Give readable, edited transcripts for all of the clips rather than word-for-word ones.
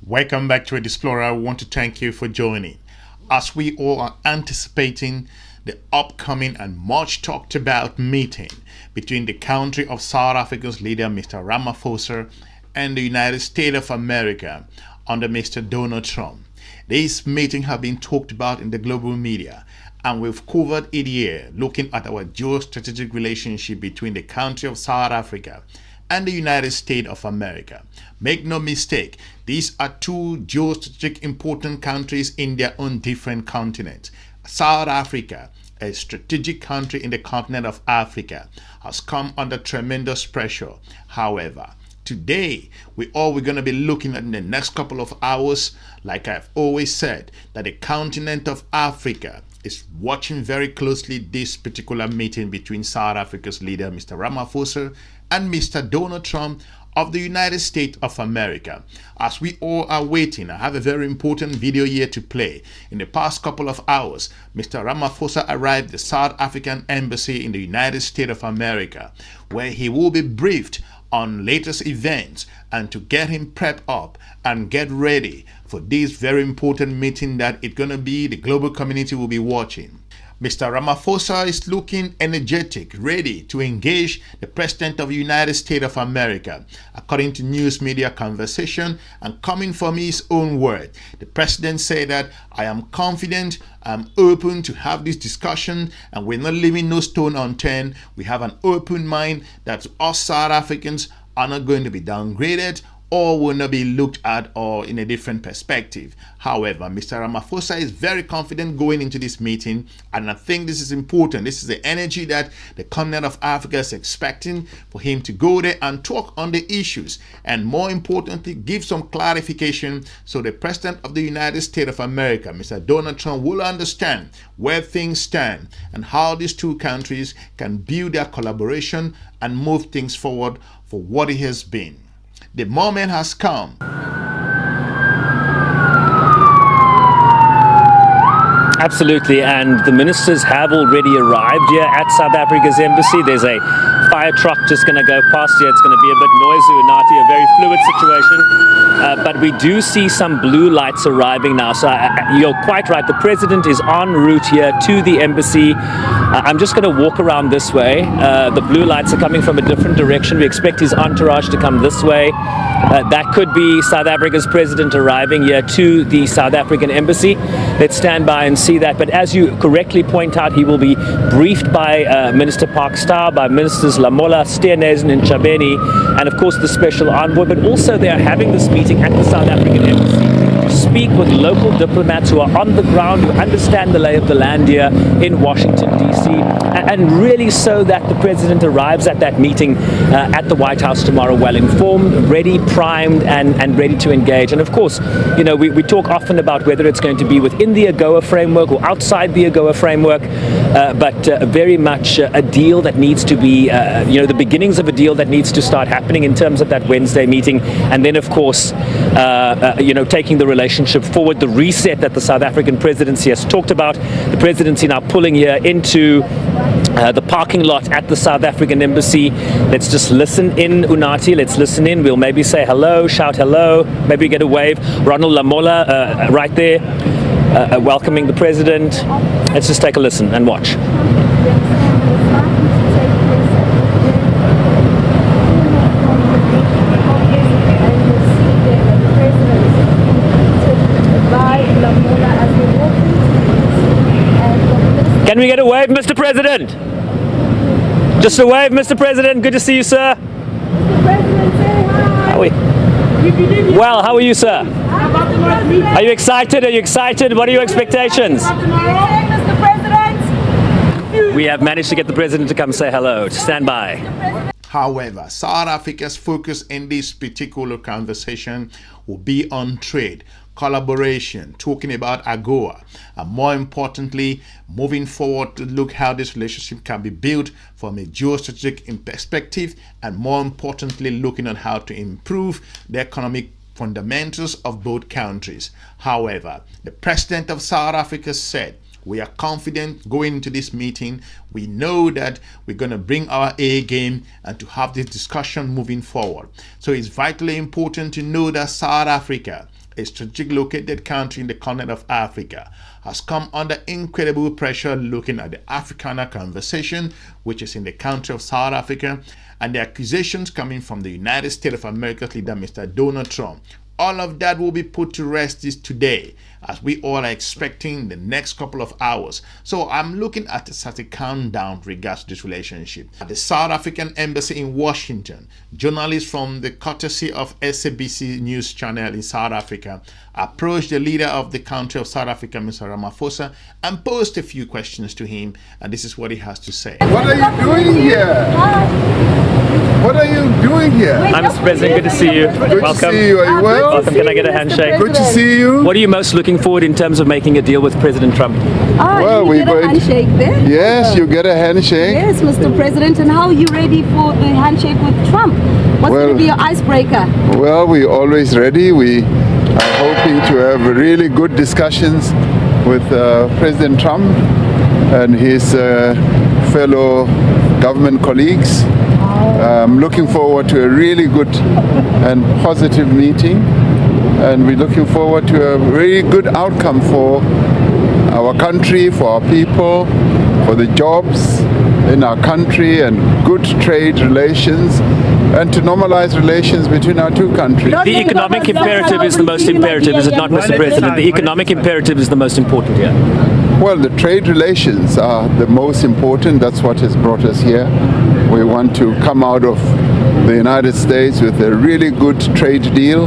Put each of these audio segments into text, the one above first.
Welcome back to EDUSPLORER. I want to thank you for joining. As we all are anticipating the upcoming and much talked about meeting between the country of South Africa's leader, Mr. Ramaphosa, and the United States of America under Mr. Donald Trump. This meeting has been talked about in the global media, and we've covered it here, looking at our geostrategic relationship between the country of South Africa and the United States of America. Make no mistake, these are two geostrategic important countries in their own different continents. South Africa, a strategic country in the continent of Africa, has come under tremendous pressure. However, today, we're going to be looking at in the next couple of hours, like I've always said, that the continent of Africa is watching very closely this particular meeting between South Africa's leader, Mr. Ramaphosa, and Mr. Donald Trump of the United States of America. As we all are waiting, I have a very important video here to play. In the past couple of hours, Mr. Ramaphosa arrived at the South African Embassy in the United States of America, where he will be briefed on latest events and to get him prepped up and get ready for this very important meeting that it's going to be, the global community will be watching. Mr. Ramaphosa is looking energetic, ready to engage the President of the United States of America. According to news media conversation and coming from his own word, the President said that I am confident, I'm open to have this discussion, and we're not leaving no stone unturned. We have an open mind that us South Africans are not going to be downgraded or will not be looked at or in a different perspective. However, Mr. Ramaphosa is very confident going into this meeting, and I think this is important. This is the energy that the continent of Africa is expecting for him to go there and talk on the issues, and more importantly, give some clarification so the President of the United States of America, Mr. Donald Trump, will understand where things stand and how these two countries can build their collaboration and move things forward for what it has been. The moment has come. Absolutely, and the ministers have already arrived here at South Africa's embassy. There's a fire truck just going to go past here. It's going to be a bit noisy, Unati, a very fluid situation. But we do see some blue lights arriving now. So you're quite right. The president is en route here to the embassy. I'm just going to walk around this way. The blue lights are coming from a different direction. We expect his entourage to come this way. That could be South Africa's president arriving here to the South African embassy. Let's stand by and see that. But as you correctly point out, he will be briefed by Minister Park Star, by Ministers Lamola, Steenhuisen and Chabeni, and of course the special envoy. But also they are having this meeting at the South African embassy to speak with local diplomats who are on the ground, who understand the lay of the land here in Washington, D.C., and really so that the president arrives at that meeting at the White House tomorrow well informed, ready, primed, and ready to engage. And of course, you know, we talk often about whether it's going to be within the AGOA framework or outside the AGOA framework, but very much a deal that needs to be, the beginnings of a deal that needs to start happening in terms of that Wednesday meeting. And then, of course, taking the relationship forward, the reset that the South African presidency has talked about. The presidency now pulling here into the parking lot at the South African embassy. Let's just listen in, Unati. Let's listen in. We'll maybe say hello, shout hello, maybe get a wave. Ronald Lamola right there welcoming the president. Let's just take a listen and watch. Can we get a wave, Mr. President? Just a wave, Mr. President. Good to see you, sir. Mr. President, say hi. How are we? Well, how are you, sir? Are you excited? Are you excited? What are your expectations? Mr. President. We have managed to get the president to come say hello. Stand by. However, South Africa's focus in this particular conversation will be on trade, collaboration, talking about AGOA, and more importantly, moving forward to look how this relationship can be built from a geostrategic perspective, and more importantly, looking at how to improve the economic fundamentals of both countries. However, the president of South Africa said, we are confident going into this meeting. We know that we're going to bring our A game and to have this discussion moving forward. So it's vitally important to know that South Africa a strategically located country in the continent of Africa, has come under incredible pressure looking at the Afrikaner conversation, which is in the country of South Africa, and the accusations coming from the United States of America's leader, Mr. Donald Trump. All of that will be put to rest today, as we all are expecting the next couple of hours. So I'm looking at a countdown regards to this relationship. At the South African Embassy in Washington, journalists from the courtesy of SABC news channel in South Africa approached the leader of the country of South Africa, Mr. Ramaphosa, and posed a few questions to him, and this is what he has to say. What are you doing here? What are you doing here? Hi, Mr. President. Good to see you. Good Welcome. to see you. Are you well? Welcome. Can I get a handshake? Good to see you. What are you most looking forward in terms of making a deal with President Trump? Well, we get a handshake there. Yes, you get a handshake. Yes, Mr. President. And how are you ready for the handshake with Trump? What's going to be your icebreaker? Well, we're always ready. We are hoping to have really good discussions with President Trump and his fellow government colleagues. I'm looking forward to a really good and positive meeting, and we're looking forward to a very good outcome for our country, for our people, for the jobs in our country, and good trade relations, and to normalize relations between our two countries. The economic imperative is the most imperative, is it not, Mr. President? The economic imperative is the most important here. Well, the trade relations are the most important. That's what has brought us here. We want to come out of the United States with a really good trade deal,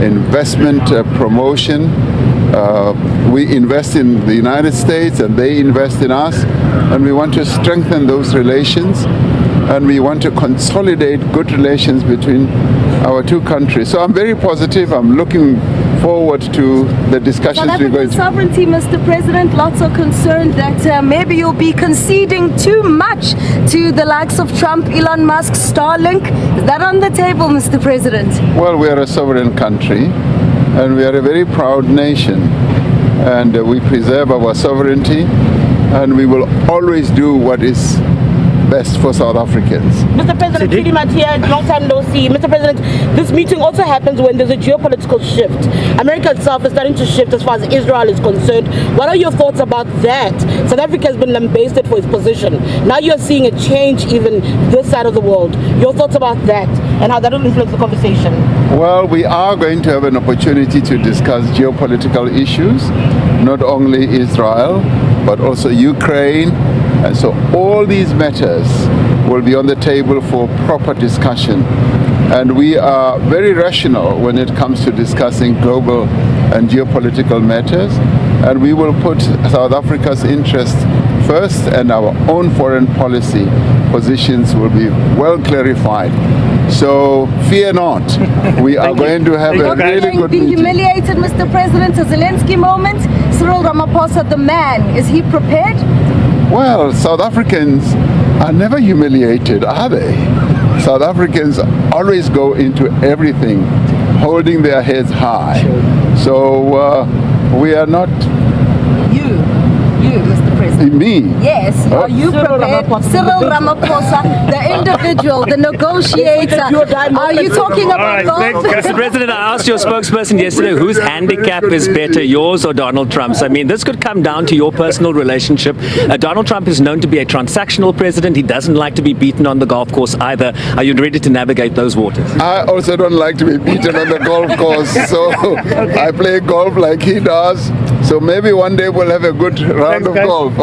investment promotion. We invest in the United States and they invest in us, and we want to strengthen those relations, and we want to consolidate good relations between our two countries. So I'm very positive. I'm looking forward to the discussions we're going to. Sovereignty, Mr. President, lots are concerned that maybe you'll be conceding too much to the likes of Trump, Elon Musk, Starlink. Is that on the table, Mr. President? Well, we are a sovereign country, and we are a very proud nation, and we preserve our sovereignty, and we will always do what is best for South Africans. Mr. President, pretty much here, long time no see. Mr. President, this meeting also happens when there's a geopolitical shift. America itself is starting to shift as far as Israel is concerned. What are your thoughts about that? South Africa has been lambasted for its position. Now you're seeing a change even this side of the world. Your thoughts about that and how that will influence the conversation? Well, we are going to have an opportunity to discuss geopolitical issues, not only Israel, but also Ukraine. And so all these matters will be on the table for proper discussion. And we are very rational when it comes to discussing global and geopolitical matters. And we will put South Africa's interests first, and our own foreign policy positions will be well clarified. So fear not. We are going to have a really good Being meeting. humiliated, Mr. President, a Zelensky moment. Cyril Ramaphosa, the man, is he prepared? Well, South Africans are never humiliated, are they? South Africans always go into everything holding their heads high. So we are not... You, Mr. President. Me? Yes, are you prepared? Cyril Ramaphosa, the individual, the negotiator. Are you talking about golf? Mr. President, I asked your spokesperson yesterday whose handicap is better, yours or Donald Trump's. I mean, this could come down to your personal relationship. Donald Trump is known to be a transactional president. He doesn't like to be beaten on the golf course either. Are you ready to navigate those waters? I also don't like to be beaten on the golf course, so I play golf like he does. So maybe one day we'll have a good round of golf.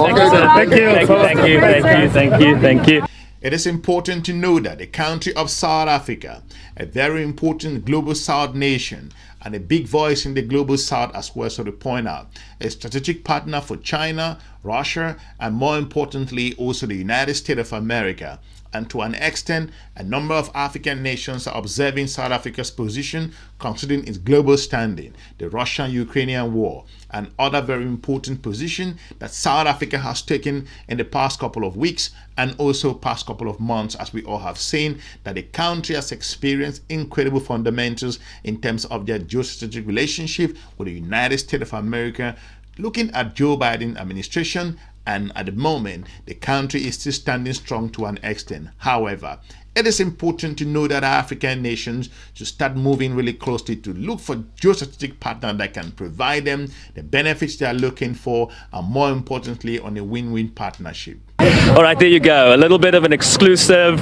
Thank you. It is important to know that the country of South Africa, a very important global South nation and a big voice in the global South as well, so to point out, a strategic partner for China, Russia, and more importantly also the United States of America. And to an extent, a number of African nations are observing South Africa's position considering its global standing, the Russian-Ukrainian war, and other very important position that South Africa has taken in the past couple of weeks and also past couple of months, as we all have seen that the country has experienced incredible fundamentals in terms of their geostrategic relationship with the United States of America, looking at Joe Biden administration and at the moment, the country is still standing strong to an extent. However, it is important to know that African nations should start moving really closely to look for geostrategic partners that can provide them the benefits they are looking for, and more importantly, on a win-win partnership. All right, there you go. A little bit of an exclusive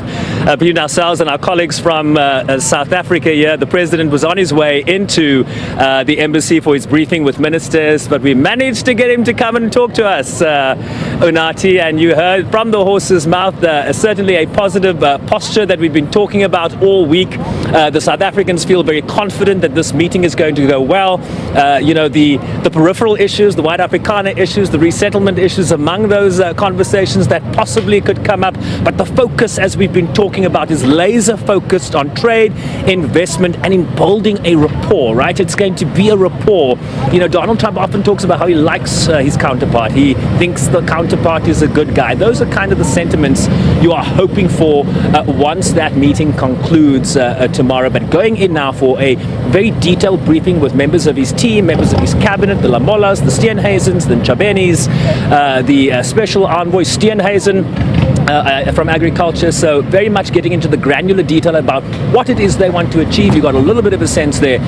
between ourselves and our colleagues from South Africa here. The president was on his way into the embassy for his briefing with ministers, but we managed to get him to come and talk to us, Unathi. And you heard from the horse's mouth certainly a positive posture that we've been talking about all week. The South Africans feel very confident that this meeting is going to go well. The peripheral issues, the white Afrikaner issues, the resettlement issues among those conversations that possibly could come up, but the focus, as we've been talking about, is laser focused on trade, investment, and in building a rapport, right? It's going to be a rapport. Donald Trump often talks about how he likes his counterpart. He thinks the counterpart is a good guy. Those are kind of the sentiments you are hoping for once that meeting concludes tomorrow. But going in now for a very detailed briefing with members of his team, members of his cabinet, the Lamolas, the Steenhuisens, the Nchabenis, the special envoy Steenhuisen from agriculture. So very much getting into the granular detail about what it is they want to achieve. You got a little bit of a sense there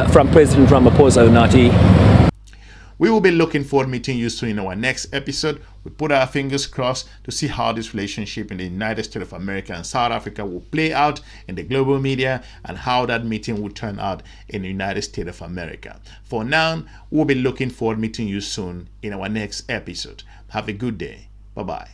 from President Ramaphosa, Unathi. We will be looking forward to meeting you soon in our next episode. We put our fingers crossed to see how this relationship in the United States of America and South Africa will play out in the global media, and how that meeting will turn out in the United States of America. For now, we'll be looking forward to meeting you soon in our next episode. Have a good day. Bye-bye.